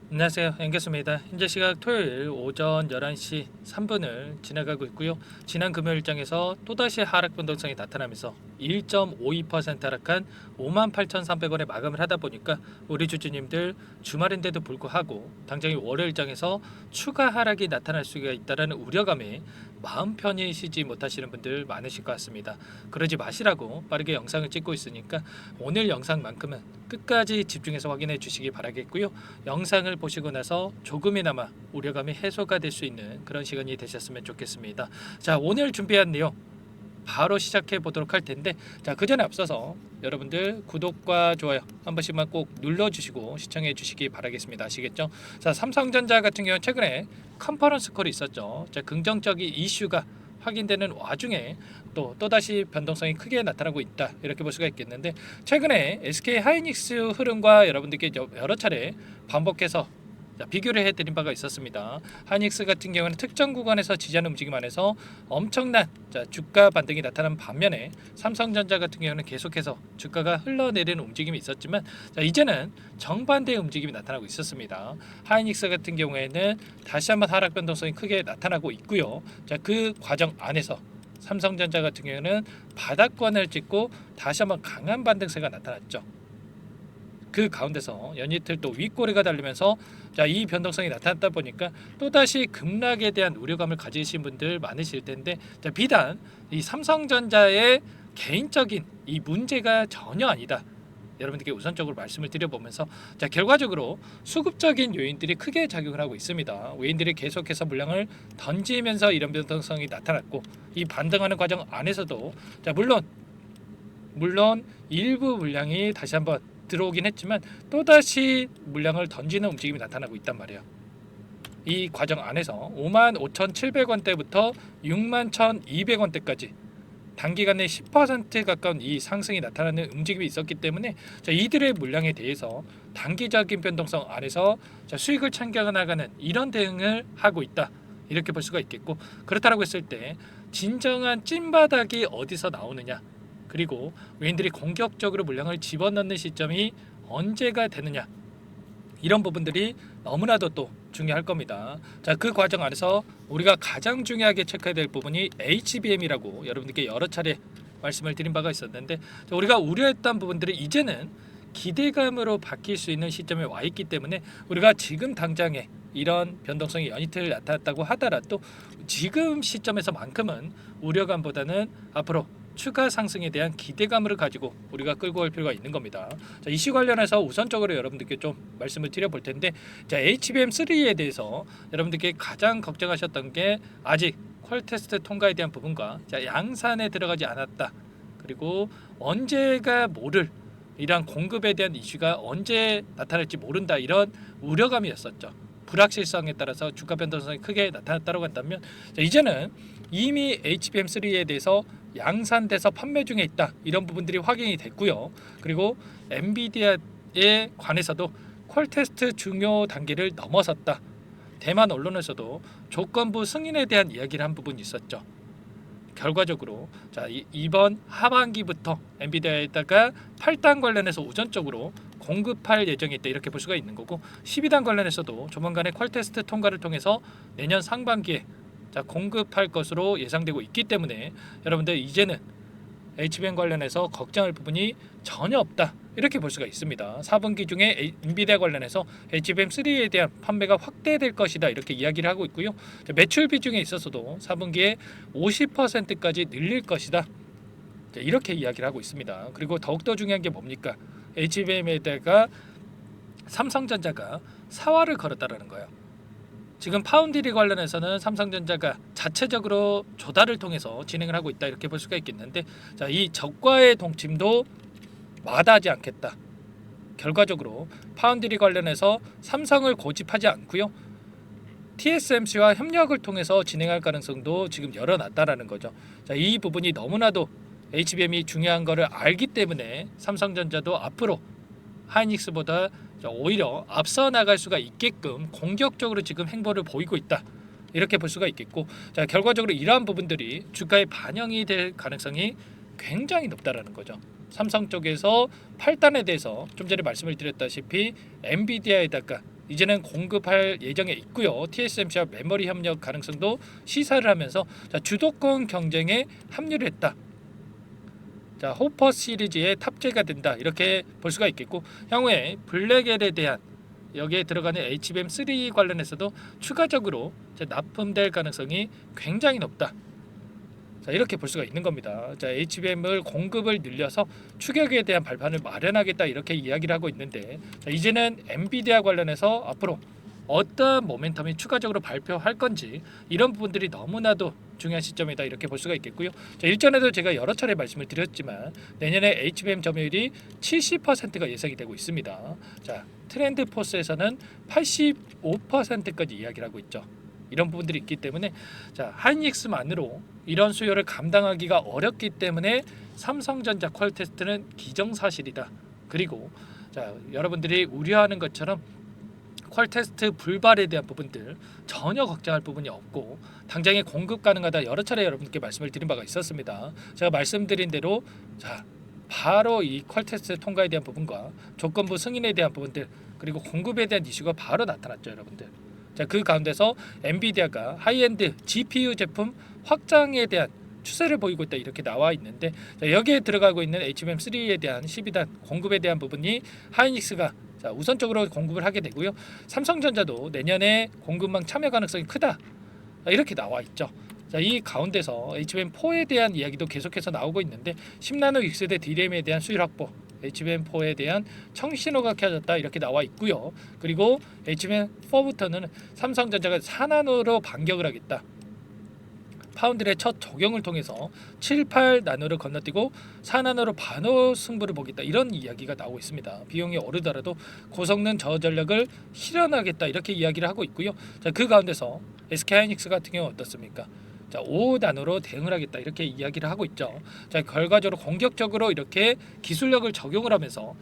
안녕하세요. 앵겼습니다. 현재 시각 토요일 오전 11시 3분을 지나가고 있고요. 지난 금요일 장에서 또다시 하락 변동성이 나타나면서 1.52% 하락한 58,300원에 마감을 하다 보니까 우리 주주님들 주말인데도 불구하고 당장이 월요일 장에서 추가 하락이 나타날 수가 있다는 우려감에 마음 편히 쉬지 못하시는 분들 많으실 것 같습니다. 그러지 마시라고 빠르게 영상을 찍고 있으니까 오늘 영상만큼은 끝까지 집중해서 확인해 주시기 바라겠고요. 영상을 보시고 나서 조금이나마 우려감이 해소가 될 수 있는 그런 시간이 되셨으면 좋겠습니다. 자, 오늘 준비한 내용 바로 시작해 보도록 할 텐데, 자, 그 전에 앞서서 여러분들 구독과 좋아요 한 번씩만 꼭 눌러주시고 시청해 주시기 바라겠습니다. 아시겠죠? 자, 삼성전자 같은 경우는 최근에 컨퍼런스 콜이 있었죠. 자, 긍정적인 이슈가 확인되는 와중에 또다시 변동성이 크게 나타나고 있다, 이렇게 볼 수가 있겠는데, 최근에 SK 하이닉스 흐름과 여러분들께 여러 차례 반복해서 비교를 해드린 바가 있었습니다. 하이닉스 같은 경우는 특정 구간에서 지지하는 움직임 안에서 엄청난 주가 반등이 나타난 반면에 삼성전자 같은 경우는 계속해서 주가가 흘러내리는 움직임이 있었지만, 이제는 정반대의 움직임이 나타나고 있었습니다. 하이닉스 같은 경우에는 다시 한번 하락 변동성이 크게 나타나고 있고요. 그 과정 안에서 삼성전자 같은 경우는 바닥권을 찍고 다시 한번 강한 반등세가 나타났죠. 그 가운데서 연이틀 또 윗꼬리가 달리면서 이 변동성이 나타났다 보니까 또다시 급락에 대한 우려감을 가지신 분들 많으실 텐데, 비단 이 삼성전자의 개인적인 이 문제가 전혀 아니다, 여러분들께 우선적으로 말씀을 드려보면서, 결과적으로 수급적인 요인들이 크게 작용을 하고 있습니다. 외인들이 계속해서 물량을 던지면서 이런 변동성이 나타났고, 이 반등하는 과정 안에서도 물론 일부 물량이 다시 한번 들어오긴 했지만 또다시 물량을 던지는 움직임이 나타나고 있단 말이에요. 이 과정 안에서 55,700원대부터 61,200원대까지 단기간에 10% 가까운 이 상승이 나타나는 움직임이 있었기 때문에 이들의 물량에 대해서 단기적인 변동성 안에서 수익을 챙겨 나가는 이런 대응을 하고 있다, 이렇게 볼 수가 있겠고, 그렇다고 했을 때 진정한 찐바닥이 어디서 나오느냐, 그리고 외인들이 공격적으로 물량을 집어넣는 시점이 언제가 되느냐, 이런 부분들이 너무나도 또 중요할 겁니다. 그 과정 안에서 우리가 가장 중요하게 체크해야 될 부분이 HBM이라고 여러분들께 여러 차례 말씀을 드린 바가 있었는데, 우리가 우려했던 부분들이 이제는 기대감으로 바뀔 수 있는 시점에 와 있기 때문에 우리가 지금 당장에 이런 변동성이 연이틀 나타났다고 하더라도 지금 시점에서만큼은 우려감보다는 앞으로 추가 상승에 대한 기대감을 가지고 우리가 끌고 갈 필요가 있는 겁니다. 이슈 관련해서 우선적으로 여러분들께 좀 말씀을 드려볼 텐데, HBM3에 대해서 여러분들께 가장 걱정하셨던 게 아직 퀄 테스트 통과에 대한 부분과 양산에 들어가지 않았다, 그리고 언제가 모를 이러한 공급에 대한 이슈가 언제 나타날지 모른다, 이런 우려감이었었죠. 불확실성에 따라서 주가 변동성이 크게 나타났다고 한다면, 이제는 이미 HBM3에 대해서 양산돼서 판매 중에 있다, 이런 부분들이 확인이 됐고요. 그리고 엔비디아에 관해서도 퀄 테스트 중요 단계를 넘어섰다. 대만 언론에서도 조건부 승인에 대한 이야기를 한 부분이 있었죠. 결과적으로 이번 하반기부터 엔비디아에다가 8단 관련해서 우선적으로 공급할 예정이 있다, 이렇게 볼 수가 있는 거고, 12단 관련해서도 조만간에 퀄 테스트 통과를 통해서 내년 상반기에 공급할 것으로 예상되고 있기 때문에 여러분들 이제는 HBM 관련해서 걱정할 부분이 전혀 없다, 이렇게 볼 수가 있습니다. 4분기 중에 엔비디아 관련해서 HBM3에 대한 판매가 확대될 것이다, 이렇게 이야기를 하고 있고요. 매출 비중에 있어서도 4분기에 50%까지 늘릴 것이다, 이렇게 이야기를 하고 있습니다. 그리고 더욱더 중요한 게 뭡니까? HBM에다가 삼성전자가 사활을 걸었다라는 거예요. 지금 파운드리 관련해서는 삼성전자가 자체적으로 조달을 통해서 진행을 하고 있다, 이렇게 볼 수가 있겠는데, 이 적과의 동침도 마다하지 않겠다. 결과적으로 파운드리 관련해서 삼성을 고집하지 않고요, TSMC와 협력을 통해서 진행할 가능성도 지금 열어놨다라는 거죠. 이 부분이 너무나도 HBM이 중요한 것을 알기 때문에 삼성전자도 앞으로 하이닉스보다 오히려 앞서 나갈 수가 있게끔 공격적으로 지금 행보를 보이고 있다, 이렇게 볼 수가 있겠고, 결과적으로 이러한 부분들이 주가에 반영이 될 가능성이 굉장히 높다라는 거죠. 삼성 쪽에서 8단에 대해서 좀 전에 말씀을 드렸다시피 엔비디아에다가 이제는 공급할 예정에 있고요. TSMC와 메모리 협력 가능성도 시사를 하면서 자, 주도권 경쟁에 합류를 했다. 자, 호퍼 시리즈에 탑재가 된다. 이렇게 볼 수가 있겠고 향후에 블랙엘에 대한 여기에 들어가는 HBM3 관련해서도 추가적으로 납품될 가능성이 굉장히 높다. 자, 이렇게 볼 수가 있는 겁니다. 자, HBM을 공급을 늘려서 추격에 대한 발판을 마련하겠다 이렇게 이야기를 하고 있는데 자, 이제는 엔비디아 관련해서 앞으로 어떤 모멘텀이 추가적으로 발표할 건지 이런 부분들이 너무나도 중요한 시점이다 이렇게 볼 수가 있겠고요. 자, 일전에도 제가 여러 차례 말씀을 드렸지만 내년에 HBM 점유율이 70%가 예상이 되고 있습니다. 자, 트렌드 포스에서는 85%까지 이야기를 하고 있죠. 이런 부분들이 있기 때문에 자, 하이닉스만으로 이런 수요를 감당하기가 어렵기 때문에 삼성전자 퀄테스트는 기정사실이다. 그리고 자, 여러분들이 우려하는 것처럼 퀄테스트 불발에 대한 부분들 전혀 걱정할 부분이 없고 당장에 공급 가능하다 여러 차례 여러분께 말씀을 드린 바가 있었습니다. 제가 말씀드린 대로 자, 바로 이 퀄테스트 통과에 대한 부분과 조건부 승인에 대한 부분들 그리고 공급에 대한 이슈가 바로 나타났죠, 여러분들. 자, 그 가운데서 엔비디아가 하이엔드 GPU 제품 확장에 대한 추세를 보이고 있다 이렇게 나와 있는데 자, 여기에 들어가고 있는 HBM3에 대한 12단 공급에 대한 부분이 하이닉스가 자, 우선적으로 공급을 하게 되고요. 삼성전자도 내년에 공급망 참여 가능성이 크다 이렇게 나와 있죠. 자, 이 가운데서 HBM4에 대한 이야기도 계속해서 나오고 있는데 10나노 6세대 D램에 대한 수율 확보 HBM4에 대한 청신호가 켜졌다 이렇게 나와 있고요. 그리고 HBM4부터는 삼성전자가 4나노로 반격을 하겠다. 파운드의 첫 적용을 통해서 7, 8나노를 건너뛰고 4나노로 반호 승부를 보겠다 이런 이야기가 나오고 있습니다. 비용이 오르더라도 고성능 저전력을 실현하겠다 이렇게 이야기를 하고 있고요. 자, 그 가운데서 SK하이닉스 같은 경우 어떻습니까? 자, 5나노로 대응을 하겠다 이렇게 이야기를 하고 있죠. 자, 결과적으로 공격적으로 이렇게 기술력을 적용을 하면서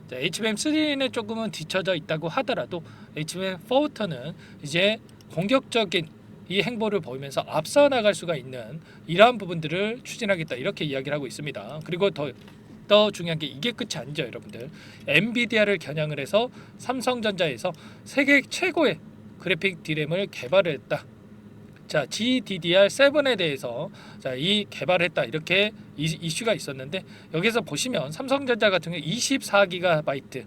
자, HBM3는 조금은 뒤쳐져 있다고 하더라도 HBM4부터는 이제 공격적인 이 행보를 보이면서 앞서 나갈 수가 있는 이러한 부분들을 추진하겠다 이렇게 이야기를 하고 있습니다. 그리고 더 중요한 게 이게 끝이 아니죠, 여러분들. 엔비디아를 겨냥을 해서 삼성전자에서 세계 최고의 그래픽 D램을 개발을 했다. 자, GDDR7에 대해서 자, 이 개발했다 이렇게 이슈가 있었는데 여기서 보시면 삼성전자 같은 경우 24GB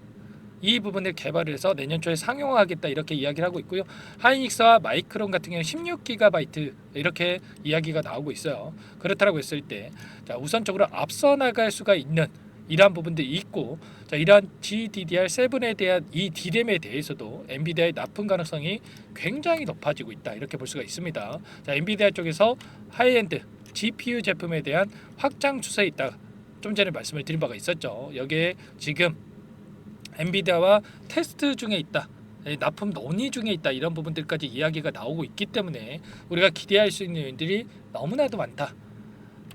이 부분을 개발을 해서 내년 초에 상용화하겠다 이렇게 이야기를 하고 있고요. 하이닉스와 마이크론 같은 경우는 16GB 이렇게 이야기가 나오고 있어요. 그렇다고 했을 때 자, 우선적으로 앞서 나갈 수가 있는 이러한 부분들이 있고 자, 이러한 GDDR7에 대한 이 D램에 대해서도 엔비디아의 납품 가능성이 굉장히 높아지고 있다 이렇게 볼 수가 있습니다. 자, 엔비디아 쪽에서 하이엔드 GPU 제품에 대한 확장 추세에 있다. 좀 전에 말씀을 드린 바가 있었죠. 여기에 지금 엔비디아와 테스트 중에 있다. 납품 논의 중에 있다. 이런 부분들까지 이야기가 나오고 있기 때문에 우리가 기대할 수 있는 요인들이 너무나도 많다.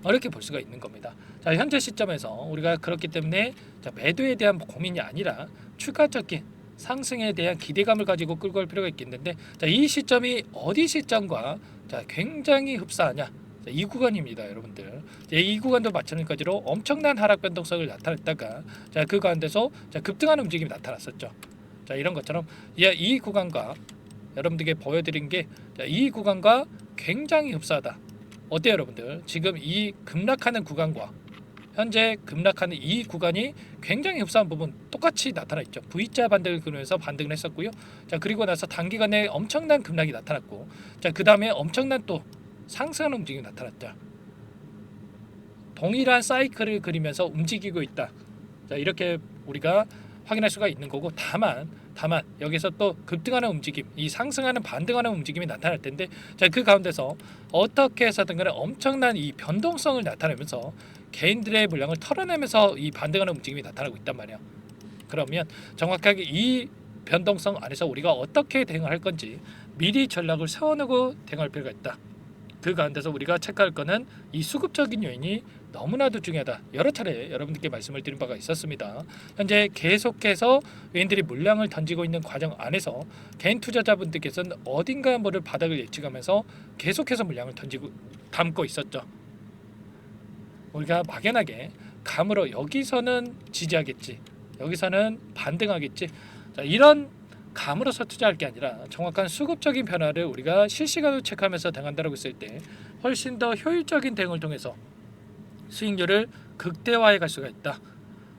이렇게 볼 수가 있는 겁니다. 자, 현재 시점에서 우리가 그렇기 때문에 자, 매도에 대한 고민이 아니라 추가적인 상승에 대한 기대감을 가지고 끌고 갈 필요가 있겠는데 자, 이 시점이 어디 시점과 자, 굉장히 흡사하냐? 자, 이 구간입니다, 여러분들. 자, 이 구간도 마찬가지로 엄청난 하락 변동성을 나타냈다가 자, 그 가운데서 자, 급등하는 움직임이 나타났었죠. 자, 이런 것처럼 이 구간과 여러분들에게 보여드린 게 이 구간과 굉장히 흡사하다. 어때요, 여러분들? 지금 이 급락하는 구간과 현재 급락하는 이 구간이 굉장히 흡사한 부분 똑같이 나타나 있죠. V자 반등을 그리면서 반등을 했었고요. 자, 그리고 나서 단기간에 엄청난 급락이 나타났고, 자, 그 다음에 엄청난 또 상승하는 움직임이 나타났다. 동일한 사이클을 그리면서 움직이고 있다. 자, 이렇게 우리가 확인할 수가 있는 거고, 다만 여기서 또 급등하는 움직임, 이 상승하는 반등하는 움직임이 나타날 텐데, 자, 그 가운데서 어떻게 해서든 간에 엄청난 이 변동성을 나타내면서 개인들의 물량을 털어내면서 이 반등하는 움직임이 나타나고 있단 말이야. 그러면 정확하게 이 변동성 안에서 우리가 어떻게 대응할 건지 미리 전략을 세워놓고 대응할 필요가 있다. 그 가운데서 우리가 체크할 거는 이 수급적인 요인이 너무나도 중요하다. 여러 차례 여러분들께 말씀을 드린 바가 있었습니다. 현재 계속해서 외인들이 물량을 던지고 있는 과정 안에서 개인 투자자분들께서는 어딘가 뭐를 바닥을 예측하면서 계속해서 물량을 담고 있었죠. 우리가 막연하게 감으로 여기서는 지지하겠지, 여기서는 반등하겠지, 자, 이런 감으로서 투자할 게 아니라 정확한 수급적인 변화를 우리가 실시간으로 체크하면서 대응한다고 했을 때 훨씬 더 효율적인 대응을 통해서 수익률을 극대화해 갈 수가 있다.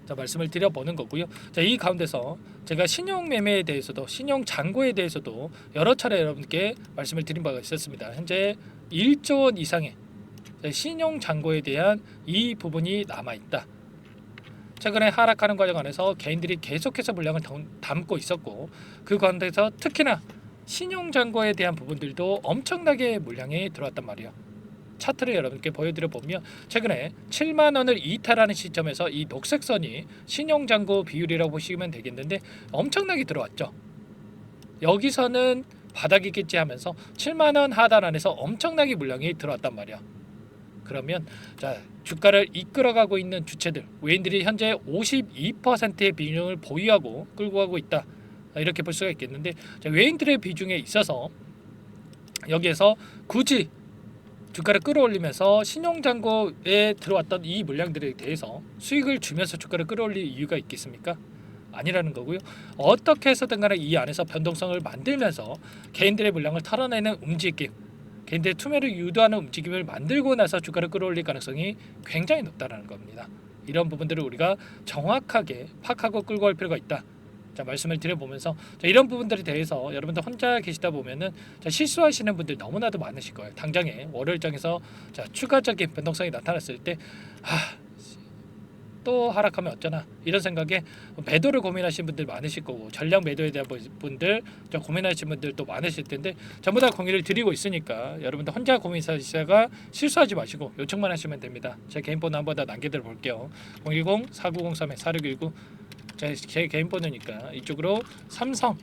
자, 말씀을 드려보는 거고요. 자, 이 가운데서 제가 신용 매매에 대해서도 신용 잔고에 대해서도 여러 차례 여러분께 말씀을 드린 바가 있었습니다. 현재 1조 원 이상의 신용 잔고에 대한 이 부분이 남아 있다. 최근에 하락하는 과정 안에서 개인들이 계속해서 물량을 담고 있었고 그 가운데서 특히나 신용 잔고에 대한 부분들도 엄청나게 물량이 들어왔단 말이에요. 차트를 여러분께 보여드려 보면 최근에 7만 원을 이탈하는 시점에서 이 녹색 선이 신용잔고 비율이라고 보시면 되겠는데 엄청나게 들어왔죠. 여기서는 바닥이겠지 하면서 7만 원 하단 안에서 엄청나게 물량이 들어왔단 말이야. 그러면 자, 주가를 이끌어가고 있는 주체들 외인들이 현재 52%의 비중을 보유하고 끌고 가고 있다. 이렇게 볼 수가 있겠는데 자, 외인들의 비중에 있어서 여기에서 굳이 주가를 끌어올리면서 신용잔고에 들어왔던 이 물량들에 대해서 수익을 주면서 주가를 끌어올릴 이유가 있겠습니까? 아니라는 거고요. 어떻게 해서든 간에 이 안에서 변동성을 만들면서 개인들의 물량을 털어내는 움직임, 개인들의 투매를 유도하는 움직임을 만들고 나서 주가를 끌어올릴 가능성이 굉장히 높다는 겁니다. 이런 부분들을 우리가 정확하게 파악하고 끌고 갈 필요가 있다. 자, 말씀을 드려보면서 자, 이런 부분들에 대해서 여러분들 혼자 계시다 보면은 자, 실수하시는 분들 너무나도 많으실 거예요. 당장에 월요일장에서 자, 추가적인 변동성이 나타났을 때 또 하락하면 어쩌나 이런 생각에 매도를 고민하시는 분들 많으실 거고 전량 매도에 대한 분들 고민하시는 분들 또 많으실 텐데 전부 다 공유를 드리고 있으니까 여러분들 혼자 고민하시다가 실수하지 마시고 요청만 하시면 됩니다. 제 개인 번호 한번 더 남겨드려 볼게요. 010-4903-4619 제 개인 번호니까 이쪽으로 삼성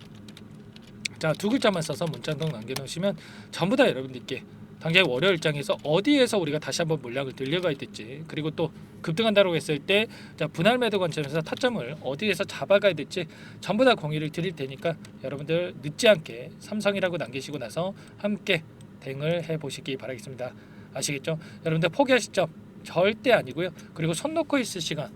자, 두 글자만 써서 문자 등 남겨놓으시면 전부 다 여러분들께 당장 월요일장에서 어디에서 우리가 다시 한번 물량을 들려가야 될지 그리고 또 급등한다고 했을 때 자, 분할 매도 관점에서 타점을 어디에서 잡아가야 될지 전부 다 공유를 드릴 테니까 여러분들 늦지 않게 삼성이라고 남기시고 나서 함께 대응을 해보시기 바라겠습니다. 아시겠죠? 여러분들 포기하실 점 절대 아니고요. 그리고 손 놓고 있을 시간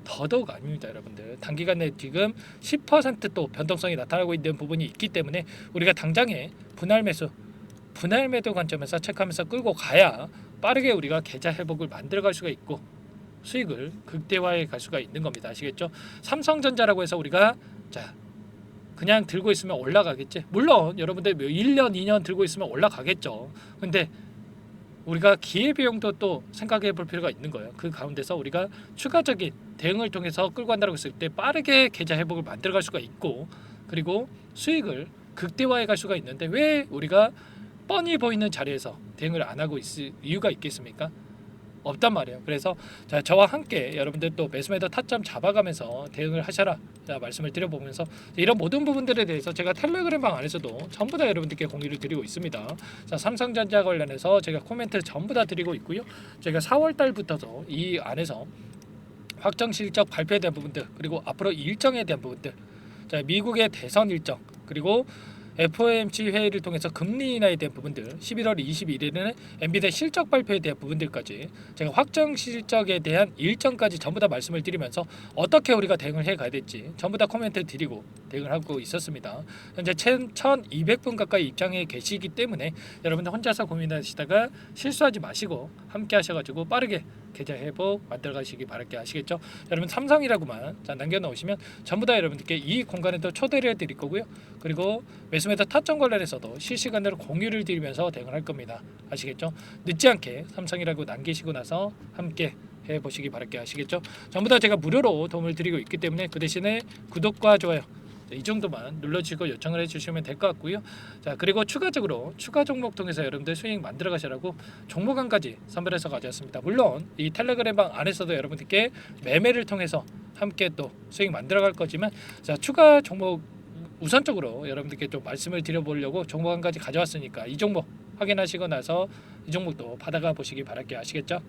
더더욱 아닙니다. 여러분들 단기간 내에 지금 10%또 변동성이 나타나고 있는 부분이 있기 때문에 우리가 당장에 분할 매도 관점에서 체크하면서 끌고 가야 빠르게 우리가 계좌 회복을 만들어갈 수가 있고 수익을 극대화해 갈 수가 있는 겁니다. 아시겠죠? 삼성전자라고 해서 우리가 자 그냥 들고 있으면 올라가겠지. 물론 여러분들 1년 2년 들고 있으면 올라가겠죠. 근데 우리가 기회비용도 또 생각해 볼 필요가 있는 거예요. 그 가운데서 우리가 추가적인 대응을 통해서 끌고 간다고 했을 때 빠르게 계좌 회복을 만들어갈 수가 있고 그리고 수익을 극대화해 갈 수가 있는데 왜 우리가 뻔히 보이는 자리에서 대응을 안 하고 있을 이유가 있겠습니까? 없단 말이에요. 그래서 자, 저와 함께 여러분들 또 매수매도 타점 잡아가면서 대응을 하셔라. 자, 말씀을 드려보면서 이런 모든 부분들에 대해서 제가 텔레그램 방 안에서도 전부 다 여러분들께 공유를 드리고 있습니다. 자, 삼성전자 관련해서 제가 코멘트 전부 다 드리고 있고요. 제가 4월 달부터도 이 안에서 확정 실적 발표에 대한 부분들 그리고 앞으로 일정에 대한 부분들 자, 미국의 대선 일정 그리고 FOMC 회의를 통해서 금리 인하에 대한 부분들 11월 21일에는 엔비디아 실적 발표에 대한 부분들까지 제가 확정 실적에 대한 일정까지 전부 다 말씀을 드리면서 어떻게 우리가 대응을 해 가야 될지 전부 다 코멘트 드리고 대응을 하고 있었습니다. 현재 1200분 가까이 입장해 계시기 때문에 여러분들 혼자서 고민하시다가 실수하지 마시고 함께 하셔가지고 빠르게 계좌 회복 만들어 가시기 바랄게. 아시겠죠? 여러분 삼성이라고만 자, 남겨놓으시면 전부 다 여러분들께 이 공간에도 초대를 해드릴 거고요. 그리고 매수매도 타점 관련해서도 실시간으로 공유를 드리면서 대응을 할 겁니다. 아시겠죠? 늦지 않게 삼성이라고 남기시고 나서 함께 해보시기 바랄게. 아시겠죠? 전부 다 제가 무료로 도움을 드리고 있기 때문에 그 대신에 구독과 좋아요 이 정도만 눌러주시고 요청을 해주시면 될 것 같고요. 자, 그리고 추가적으로 추가 종목 통해서 여러분들 수익 만들어 가시라고 종목안까지 선별해서 가져왔습니다. 물론 이 텔레그램 방 안에서도 여러분들께 매매를 통해서 함께 또 수익 만들어 갈 거지만 자, 추가 종목 우선적으로 여러분들께 좀 말씀을 드려보려고 종목안까지 가져왔으니까 이 종목 확인하시고 나서 이 종목도 받아가 보시기 바랄게요. 아시겠죠?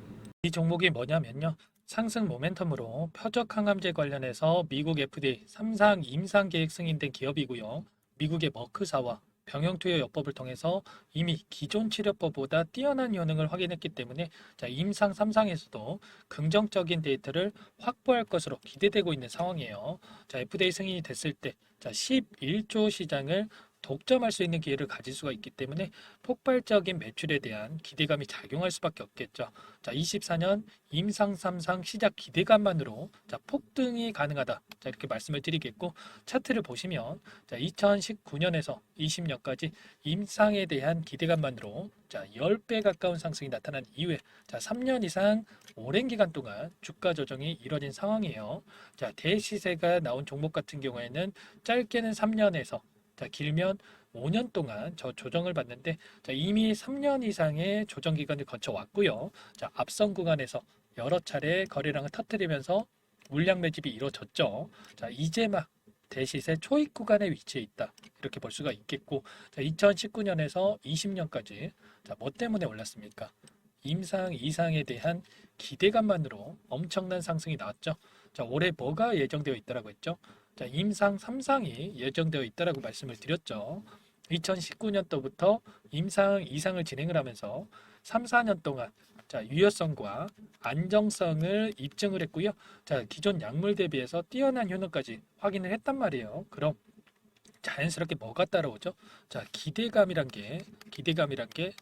이 종목이 뭐냐면요. 상승 모멘텀으로 표적 항암제 관련해서 미국 FDA 3상 임상 계획 승인된 기업이고요. 미국의 머크사와 병용투여요법을 통해서 이미 기존 치료법보다 뛰어난 효능을 확인했기 때문에 자, 임상 3상에서도 긍정적인 데이터를 확보할 것으로 기대되고 있는 상황이에요. 자, FDA 승인이 됐을 때 자, 11조 시장을 독점할 수 있는 기회를 가질 수가 있기 때문에 폭발적인 매출에 대한 기대감이 작용할 수밖에 없겠죠. 자, 24년 임상 3상 시작 기대감만으로 자, 폭등이 가능하다. 자, 이렇게 말씀을 드리겠고 차트를 보시면 자, 2019년에서 20년까지 임상에 대한 기대감만으로 자, 10배 가까운 상승이 나타난 이후에 자, 3년 이상 오랜 기간 동안 주가 조정이 이뤄진 상황이에요. 자, 대시세가 나온 종목 같은 경우에는 짧게는 3년에서 자, 길면 5년 동안 저 조정을 받는데 자, 이미 3년 이상의 조정 기간을 거쳐 왔고요. 자, 앞선 구간에서 여러 차례 거래량을 터뜨리면서 물량 매집이 이루어졌죠. 자, 이제 막 대시세 초입 구간에 위치해 있다. 이렇게 볼 수가 있겠고, 자, 2019년에서 20년까지 자, 뭐 때문에 올랐습니까? 임상 이상에 대한 기대감만으로 엄청난 상승이 나왔죠. 자, 올해 뭐가 예정되어 있다라고 했죠? 자, 임상 3상이 예정되어 있다라고 말씀을 드렸죠. 2019년도부터 임상 이상을 진행을 하면서 3, 4년 동안 자, 유효성과 안정성을 입증을 했고요. 자, 기존 약물 대비해서 뛰어난 효능까지 확인을 했단 말이에요. 그럼 자연스럽게 뭐가 따라오죠? 자, 기대감이란 게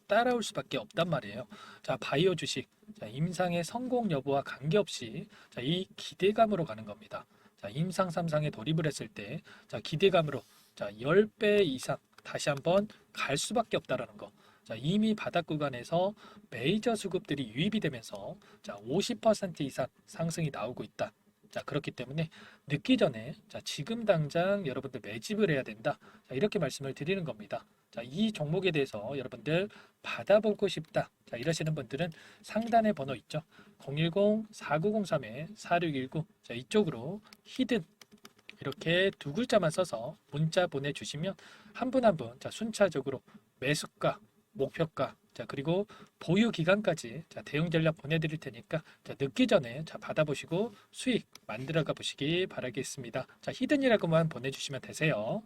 따라올 수밖에 없단 말이에요. 자, 바이오 주식, 자, 임상의 성공 여부와 관계없이 자, 이 기대감으로 가는 겁니다. 자, 임상 3상에 돌입을 했을 때, 자, 기대감으로 자, 10배 이상 다시 한번 갈 수밖에 없다라는 거. 자, 이미 바닥 구간에서 메이저 수급들이 유입이 되면서 자, 50% 이상 상승이 나오고 있다. 자, 그렇기 때문에 늦기 전에 자, 지금 당장 여러분들 매집을 해야 된다. 자, 이렇게 말씀을 드리는 겁니다. 자, 이 종목에 대해서 여러분들 받아보고 싶다. 자, 이러시는 분들은 상단에 번호 있죠. 010-4903-4619. 자, 이쪽으로 히든 이렇게 두 글자만 써서 문자 보내주시면 한 분 한 분 자, 순차적으로 매수가, 목표가, 자, 그리고 보유 기간까지 자, 대응 전략 보내드릴 테니까 자, 늦기 전에 자, 받아보시고 수익 만들어가 보시기 바라겠습니다. 자, 히든이라고만 보내주시면 되세요.